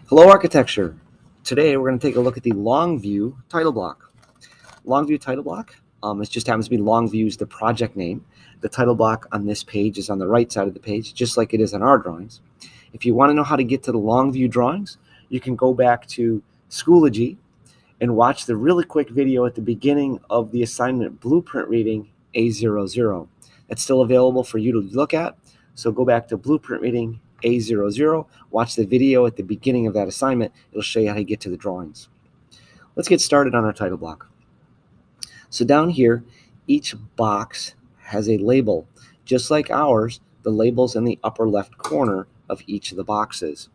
Hello, architecture. Today we're going to take a look at the Longview title block. Longview title block, it just happens to be Longview is the project name. The title block on this page is on the right side of the page, just like it is on our drawings. If you want to know how to get to the Longview drawings, you can go back to Schoology and watch the really quick video at the beginning of the assignment blueprint reading A00. That's still available for you to look at, so go back to blueprint reading A00, watch the video at the beginning of that assignment. It'll show you how to get to the drawings. Let's get started on our title block. So down here, each box has a label. Just like ours, the label's in the upper left corner of each of the boxes.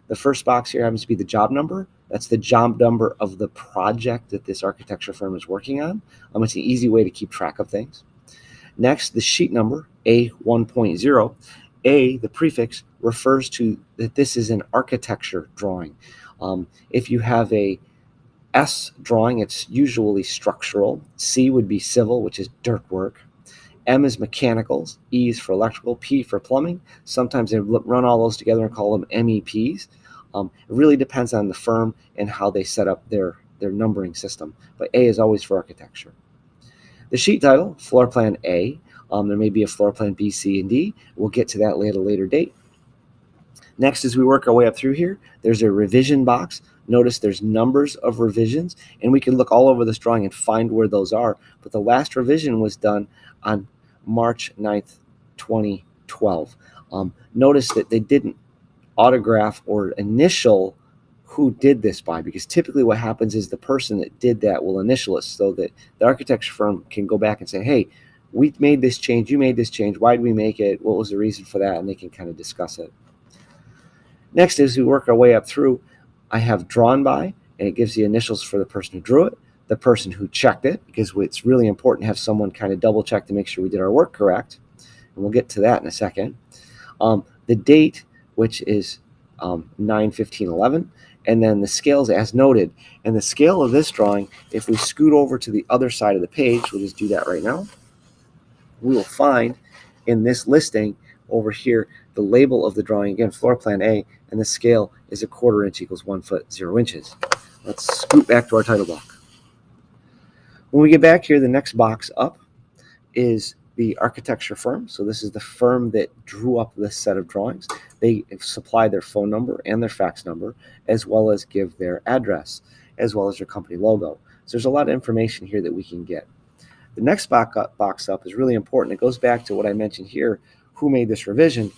The first box here happens to be the job number. That's the job number of the project that this architecture firm is working on. It's an easy way to keep track of things. Next, the sheet number, A1.0. A, the prefix, refers to that this is an architecture drawing. If you have a S drawing, it's usually structural. C would be civil, which is dirt work. M is mechanicals. E is for electrical. P for plumbing. Sometimes they run all those together and call them MEPs. It really depends on the firm and how they set up their numbering system. But A is always for architecture. The sheet title, floor plan A. There may be a floor plan B, C, and D. We'll get to that at a later date. Next, as we work our way up through here, there's a revision box. Notice there's numbers of revisions, and we can look all over this drawing and find where those are. But the last revision was done on March 9th, 2012. Notice that they didn't autograph or initial who did this by, because typically what happens is the person that did that will initial it so that the architecture firm can go back and say, hey, we made this change, you made this change, why did we make it, what was the reason for that, and they can kind of discuss it. Next, as we work our way up through, I have drawn by, and it gives the initials for the person who drew it, the person who checked it, because it's really important to have someone kind of double check to make sure we did our work correct, and we'll get to that in a second. The date, which is 9/15/11, and then the scales as noted. And the scale of this drawing, if we scoot over to the other side of the page, we'll just do that right now, we will find in this listing over here the label of the drawing, again, floor plan A, and the scale is 1/4 inch equals 1 foot 0 inches. Let's scoot back to our title block. When we get back here, the next box up is the architecture firm. So this is the firm that drew up this set of drawings. They supply their phone number and their fax number, as well as give their address, as well as their company logo. So there's a lot of information here that we can get. The next box up is really important. It goes back to what I mentioned here, who made this revision.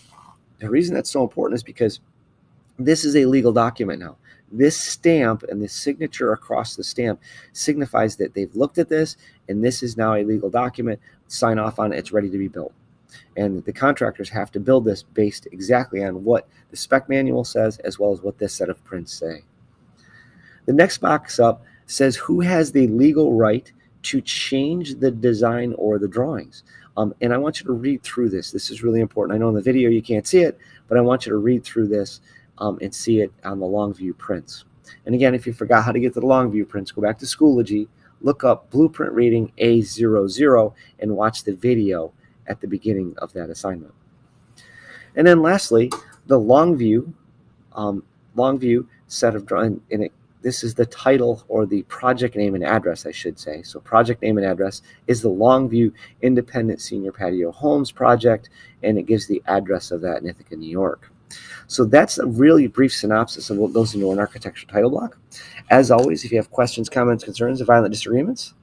The reason that's so important is because this is a legal document now. This stamp and this signature across the stamp signifies that they've looked at this, and this is now a legal document. Sign off on it, it's ready to be built. And the contractors have to build this based exactly on what the spec manual says, as well as what this set of prints say. The next box up says who has the legal right to change the design or the drawings. And I want you to read through this. This is really important. I know in the video you can't see it, but I want you to read through this and see it on the Longview prints. And again, if you forgot how to get to the Longview prints, go back to Schoology, look up blueprint reading A00, and watch the video at the beginning of that assignment. And then lastly, the Longview set of drawing, and this is the title or the project name and address, I should say. So project name and address is the Longview Independent Senior Patio Homes project, and it gives the address of that in Ithaca, New York. So that's a really brief synopsis of what goes into an architecture title block. As always, if you have questions, comments, concerns, or violent disagreements,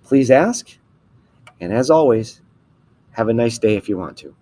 please ask. And as always, have a nice day if you want to.